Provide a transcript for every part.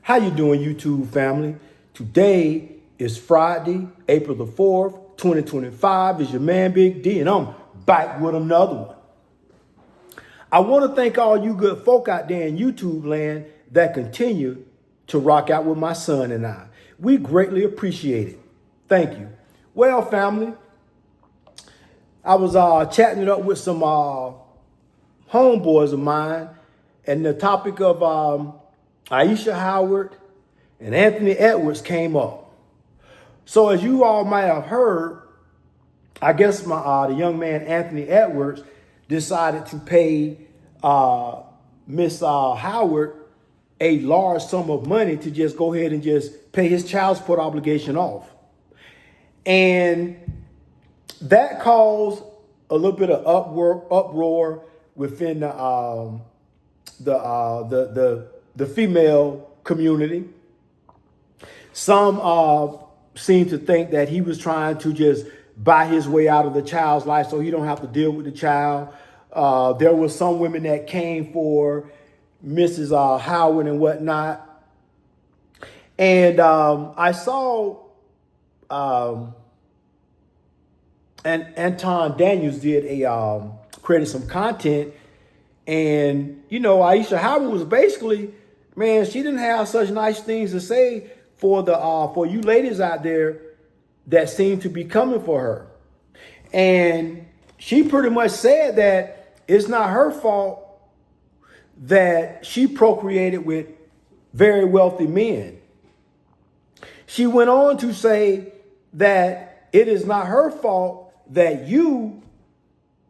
How you doing, YouTube family? Today is Friday, April the 4th, 2025. It's your man, Big D, and I'm back with another one. I want to thank all you good folk out there in YouTube land that continue to rock out with my son and I. We greatly appreciate it. Thank you. Well, family, I was chatting it up with some homeboys of mine, and the topic of Aisha Howard and Anthony Edwards came up. So as you all might have heard, I guess the young man Anthony Edwards decided to pay Miss Howard a large sum of money to just go ahead and just pay his child support obligation off. And that caused a little bit of uproar within the female community. Some seem to think that he was trying to just buy his way out of the child's life so he don't have to deal with the child. There were some women that came for Mrs. Howard and whatnot. And I saw and Anton Daniels did created some content, and Aisha Howard was basically, man, she didn't have such nice things to say for you ladies out there that seem to be coming for her. And she pretty much said that it's not her fault that she procreated with very wealthy men. She went on to say that it is not her fault that you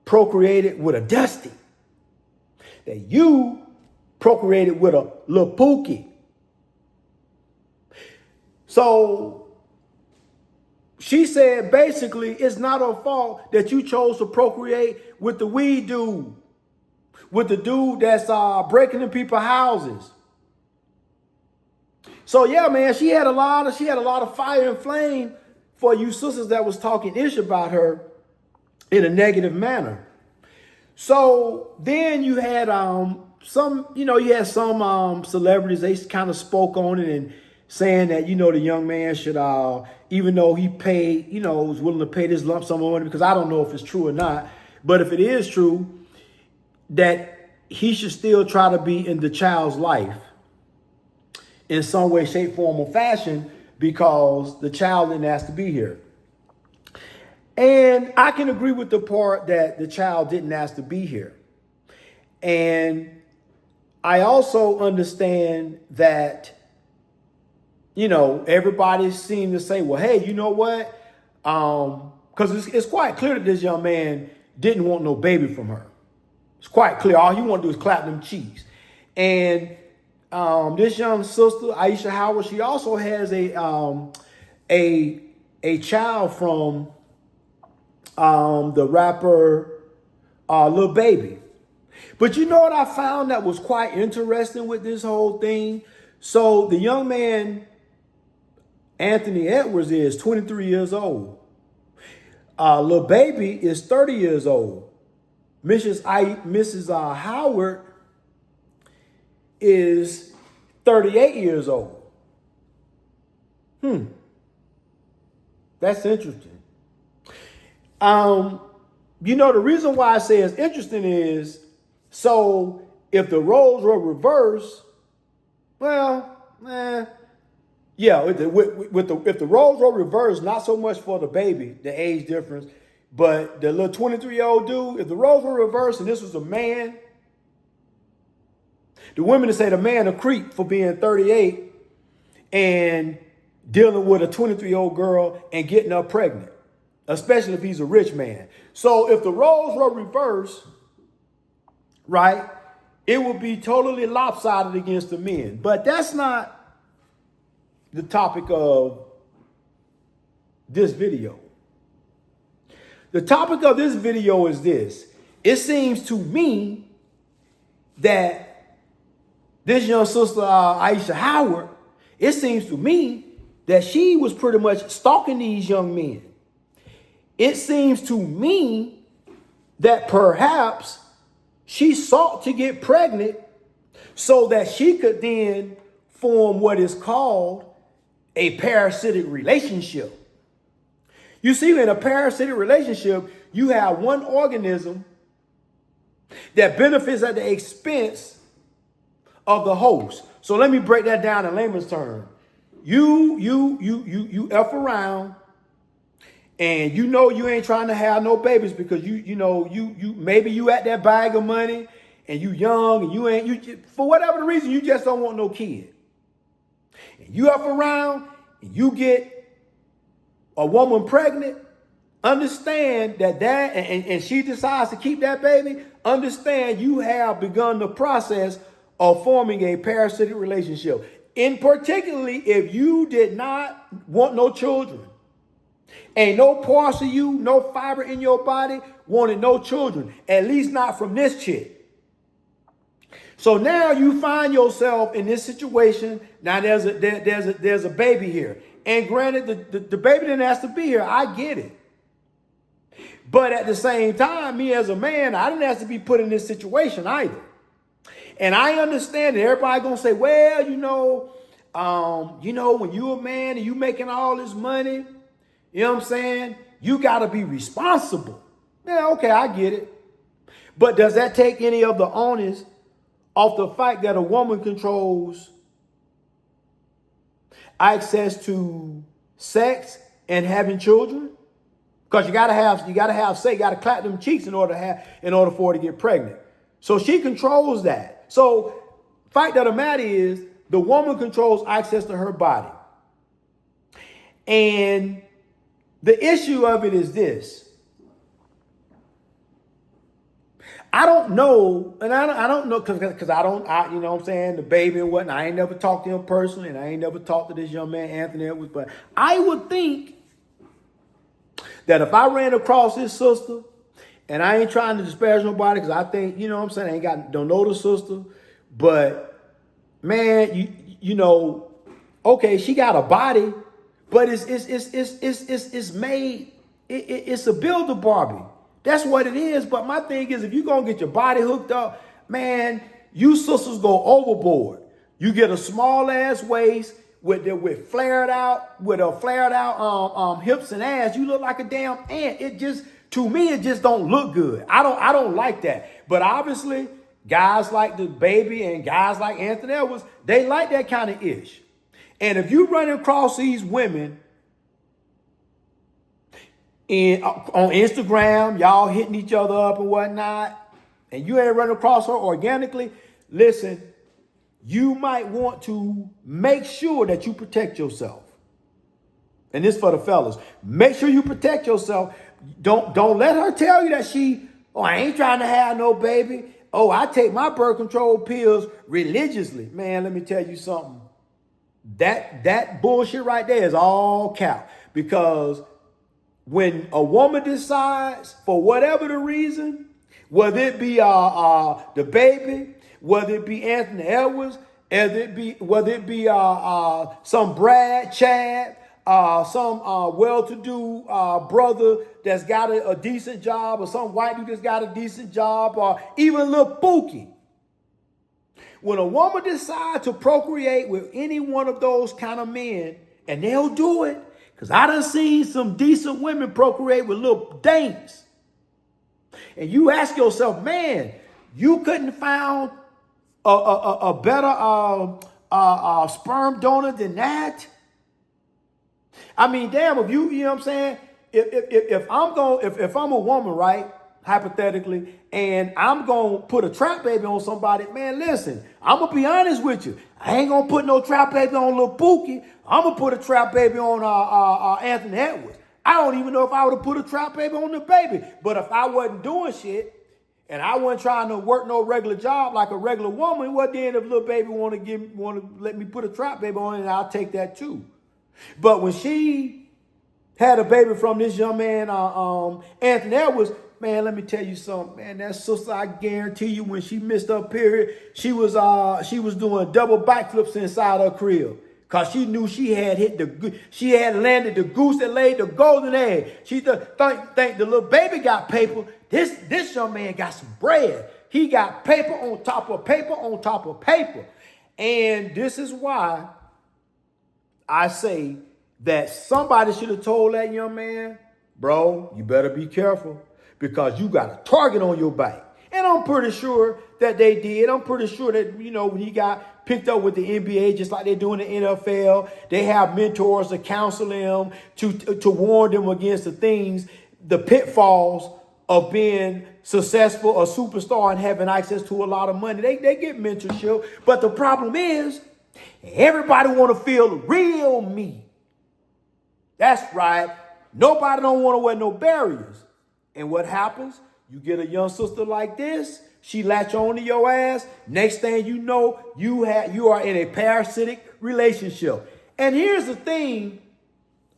procreated with a Dusty, that you procreated with a Lil Pookie. So she said basically it's not her fault that you chose to procreate with the weed dude, with the dude that's breaking in people's houses. So yeah, man, she had a lot of fire and flame for you sisters that was talking ish about her in a negative manner. So then you had some celebrities, they kind of spoke on it and saying that, the young man should, even though he paid, was willing to pay this lump sum of money, because I don't know if it's true or not, but if it is true, that he should still try to be in the child's life in some way, shape, form, or fashion, because the child didn't ask to be here. And I can agree with the part that the child didn't ask to be here. And I also understand that, everybody seemed to say, well, hey, you know what? Because it's quite clear that this young man didn't want no baby from her. It's quite clear. All he wanted to do is clap them cheeks. And this young sister, Aisha Howard, she also has a child from the rapper Lil Baby. But you know what I found that was quite interesting with this whole thing? So the young man, Anthony Edwards, is 23 years old. Lil Baby is 30 years old. Mrs. Howard is 38 years old. That's interesting. The reason why I say it's interesting is, so if the roles were reversed, if the roles were reversed, not so much for the baby, the age difference, but the little 23-year-old dude, if the roles were reversed and this was a man, the women would say the man a creep for being 38 and dealing with a 23-year-old girl and getting her pregnant, especially if he's a rich man. So if the roles were reversed, right, it would be totally lopsided against the men. But that's not the topic of this video. The topic of this video is this. It seems to me that this young sister, Aisha Howard, it seems to me that she was pretty much stalking these young men. It seems to me that perhaps she sought to get pregnant so that she could then form what is called a parasitic relationship. You see, in a parasitic relationship, you have one organism that benefits at the expense of the host. So let me break that down in layman's terms. You F around, and you ain't trying to have no babies because you maybe you at that bag of money and you young and you for whatever the reason you just don't want no kid. And you F around and you get a woman pregnant, understand that and she decides to keep that baby, understand you have begun the process of forming a parasitic relationship. In particularly if you did not want no children. Ain't no parts of you, no fiber in your body wanted no children, at least not from this chick. So now you find yourself in this situation. Now there's a baby here. And granted, the baby didn't ask to be here. I get it. But at the same time, me as a man, I didn't ask to be put in this situation either. And I understand that everybody gonna say, well, when you a man and you making all this money, you know what I'm saying? You gotta be responsible. Yeah, okay, I get it. But does that take any of the onus off the fact that a woman controls access to sex and having children? Because you gotta have sex, you gotta clap them cheeks in order for her to get pregnant. So she controls that. So fact of the matter is the woman controls access to her body. And the issue of it is this. I don't know, and I don't know because you know what I'm saying, the baby and whatnot. I ain't never talked to him personally, and I ain't never talked to this young man, Anthony Edwards, but I would think that if I ran across his sister, and I ain't trying to disparage nobody because I think, you know what I'm saying, don't know the sister, but man, okay, she got a body, but it's made, it's a builder Barbie. That's what it is. But my thing is, if you're going to get your body hooked up, man, you sisters go overboard. You get a small ass waist with flared out hips and ass. You look like a damn ant. To me, it just don't look good. I don't like that. But obviously, guys like the baby and guys like Anthony Edwards, they like that kind of ish. And if you run across these women on Instagram, y'all hitting each other up and whatnot, and you ain't running across her organically, listen, you might want to make sure that you protect yourself. And this for the fellas. Make sure you protect yourself. Don't let her tell you that I ain't trying to have no baby. Oh, I take my birth control pills religiously. Man, let me tell you something. That bullshit right there is all cap. Because when a woman decides, for whatever the reason, whether it be the baby, whether it be Anthony Edwards, whether it be some Brad, Chad, some well-to-do brother that's got a decent job, or some white dude that's got a decent job, or even Lil Pookie. When a woman decides to procreate with any one of those kind of men, and they'll do it, because I done seen some decent women procreate with little daints. And you ask yourself, man, you couldn't found a better sperm donor than that? I mean, damn, if you know what I'm saying? If I'm a woman, right, hypothetically, and I'm going to put a trap baby on somebody, man, listen, I'm going to be honest with you. I ain't going to put no trap baby on Lil Pookie. I'm going to put a trap baby on Anthony Edwards. I don't even know if I would have put a trap baby on the baby. But if I wasn't doing shit, and I wasn't trying to work no regular job like a regular woman, what then if little baby want to let me put a trap baby on it, and I'll take that too. But when she had a baby from this young man, Anthony Edwards, man, let me tell you something, man. That sister, I guarantee you, when she missed her period, she was doing double backflips inside her crib. Cause she knew she had landed the goose that laid the golden egg. She think the little baby got paper. This young man got some bread. He got paper on top of paper on top of paper. And this is why I say that somebody should have told that young man, bro, you better be careful because you got a target on your back. And I'm pretty sure that they did. I'm pretty sure that, when he got picked up with the NBA, just like they do in the NFL, they have mentors to counsel them, to warn them against the things, the pitfalls of being successful, a superstar, and having access to a lot of money. They get mentorship. But the problem is, everybody want to feel real me. That's right. Nobody don't want to wear no barriers. And what happens? You get a young sister like this, she latch on to your ass. Next thing you know, you are in a parasitic relationship. And here's the thing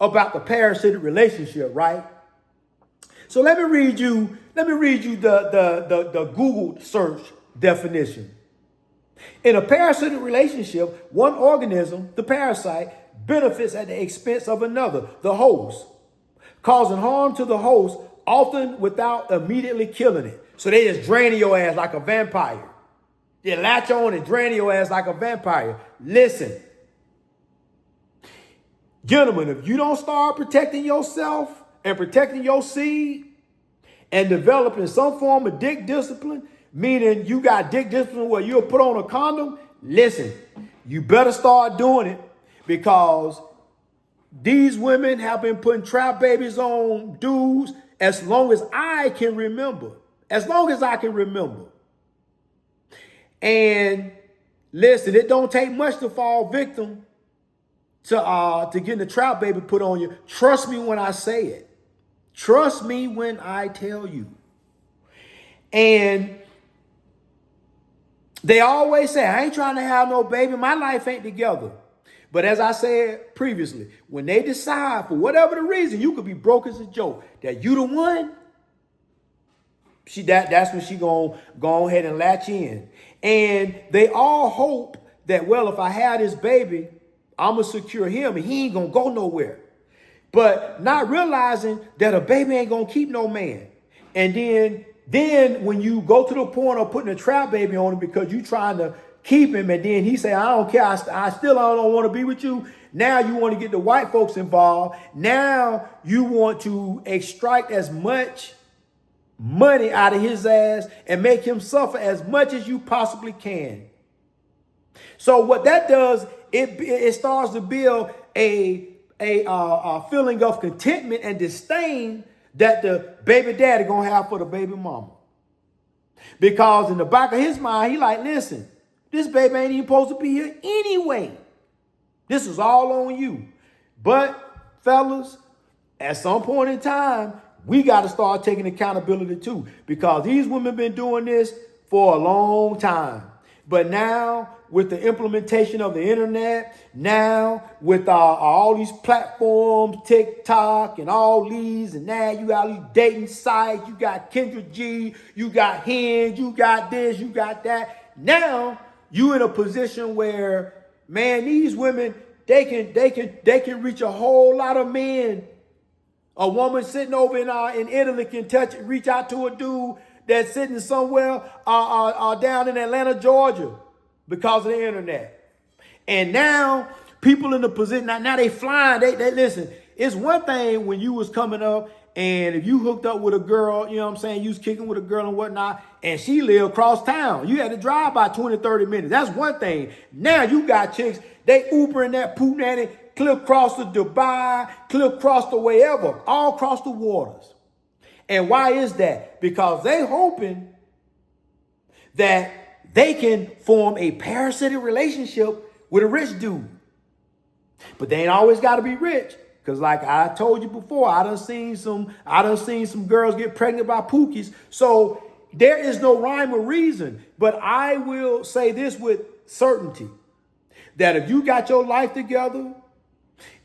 about the parasitic relationship, right? So let me read you the Google search definition. In a parasitic relationship, one organism, the parasite, benefits at the expense of another, the host, causing harm to the host, often without immediately killing it. So they just drain your ass like a vampire. They latch on and drain your ass like a vampire. Listen, gentlemen, if you don't start protecting yourself and protecting your seed and developing some form of dick discipline, meaning you got dick discipline where you'll put on a condom, listen, you better start doing it, because these women have been putting trap babies on dudes as long as I can remember. As long as I can remember. And listen, it don't take much to fall victim to getting a trap baby put on you. Trust me when I say it. Trust me when I tell you. And they always say, I ain't trying to have no baby. My life ain't together. But as I said previously, when they decide, for whatever the reason, you could be broke as a joke, that you the one, that's when she gonna go ahead and latch in. And they all hope that, well, if I have this baby, I'm gonna secure him and he ain't gonna go nowhere. But not realizing that a baby ain't gonna keep no man. And then when you go to the point of putting a trap baby on him because you trying to keep him, and then he say, I don't care, I still don't want to be with you. Now you want to get the white folks involved. Now you want to extract as much money out of his ass and make him suffer as much as you possibly can. So what that does, it starts to build a feeling of contentment and disdain that the baby daddy gonna have for the baby mama. Because in the back of his mind, he like, listen, this baby ain't even supposed to be here anyway. This is all on you. But fellas, at some point in time, we got to start taking accountability too, because these women been doing this for a long time. But now with the implementation of the internet, now with all these platforms, TikTok and all these, and now you got these dating sites, you got Kendra G, you got Hinge, you got this, you got that. Now you in a position where, man, these women, they can reach a whole lot of men. A woman sitting over in Italy can reach out to a dude that's sitting somewhere down in Atlanta, Georgia, because of the internet. And now people in the position, now they flying, they listen, it's one thing when you was coming up and if you hooked up with a girl, you know what I'm saying, you was kicking with a girl and whatnot, and she lived across town. You had to drive by 20, 30 minutes. That's one thing. Now you got chicks, they Ubering that poop nanny, clear across to Dubai, clear across to wherever, all across the waters. And why is that? Because they hoping that they can form a parasitic relationship with a rich dude. But they ain't always got to be rich. Because like I told you before, I done seen some girls get pregnant by pookies. So there is no rhyme or reason. But I will say this with certainty, that if you got your life together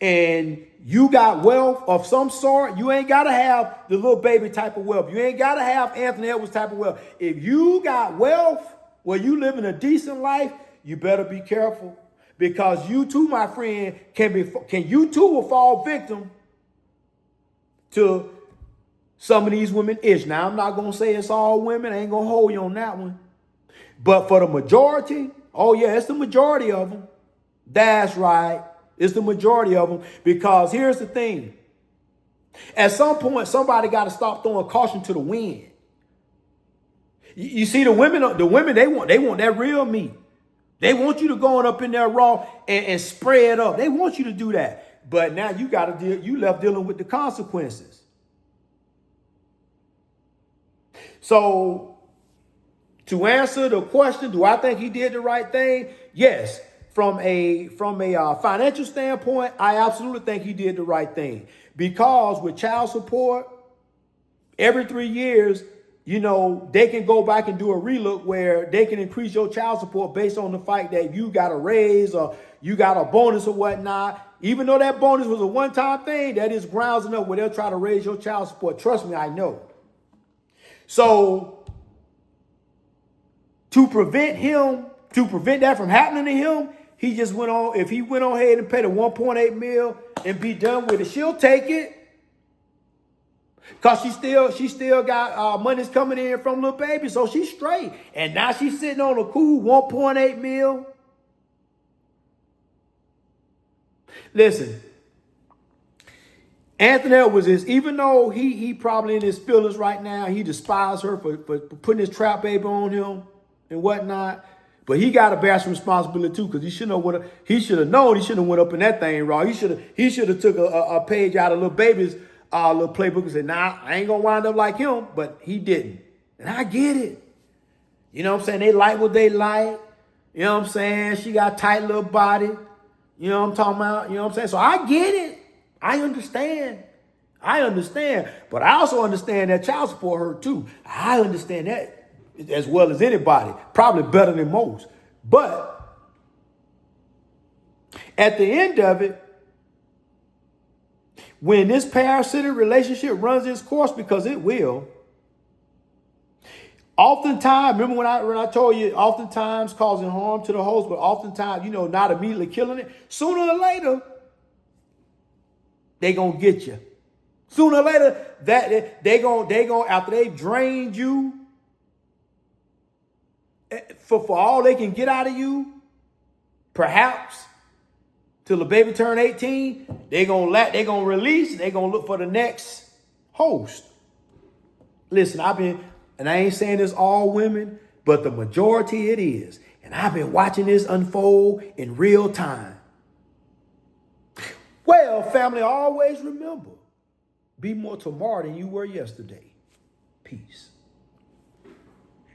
and you got wealth of some sort, you ain't got to have the little baby type of wealth. You ain't got to have Anthony Edwards type of wealth. If you got wealth where you living a decent life, you better be careful. Because you too, my friend, you too will fall victim to some of these women ish. Now, I'm not going to say it's all women. I ain't going to hold you on that one. But for the majority Oh, yeah, it's the majority of them. That's right. It's the majority of them. Because here's the thing. At some point, somebody got to stop throwing caution to the wind. You see, the women, they want that real meat. They want you to go on up in there raw and spread up. They want you to do that. But now you got to you left dealing with the consequences. So to answer the question, do I think he did the right thing? Yes. From a financial standpoint, I absolutely think he did the right thing. Because with child support, every 3 years, you know, they can go back and do a relook where they can increase your child support based on the fact that you got a raise or you got a bonus or whatnot. Even though that bonus was a one-time thing, that is grounds enough where they'll try to raise your child support. Trust me, I know. So to prevent that from happening to him, he just went on. If he went on ahead and paid the 1.8 mil and be done with it, she'll take it. Because she still got money's coming in from Lil Baby, so she's straight. And now she's sitting on a cool 1.8 mil. Listen, Anthony Edwards is, even though he probably in his feelings right now, he despises her for putting his trap baby on him and whatnot. But he got to bear some responsibility too, because he should have known. He shouldn't have went up in that thing raw. He should have took a page out of Lil Baby's little playbook and said, nah, I ain't gonna wind up like him. But he didn't. And I get it. You know what I'm saying? They like what they like. You know what I'm saying? She got a tight little body. You know what I'm talking about? You know what I'm saying? So I get it. I understand. But I also understand that child support hurt too. I understand that as well as anybody. Probably better than most. But at the end of it, when this parasitic relationship runs its course, because it will, oftentimes, remember when I told you, oftentimes causing harm to the host, but oftentimes, you know, not immediately killing it, sooner or later, they gonna get you. Sooner or later, that they gonna after they've drained you, for all they can get out of you, perhaps till the baby turn 18, they gonna release, they gonna look for the next host. Listen, and I ain't saying this all women, but the majority it is. And I've been watching this unfold in real time. Well, family, always remember, be more tomorrow than you were yesterday. Peace.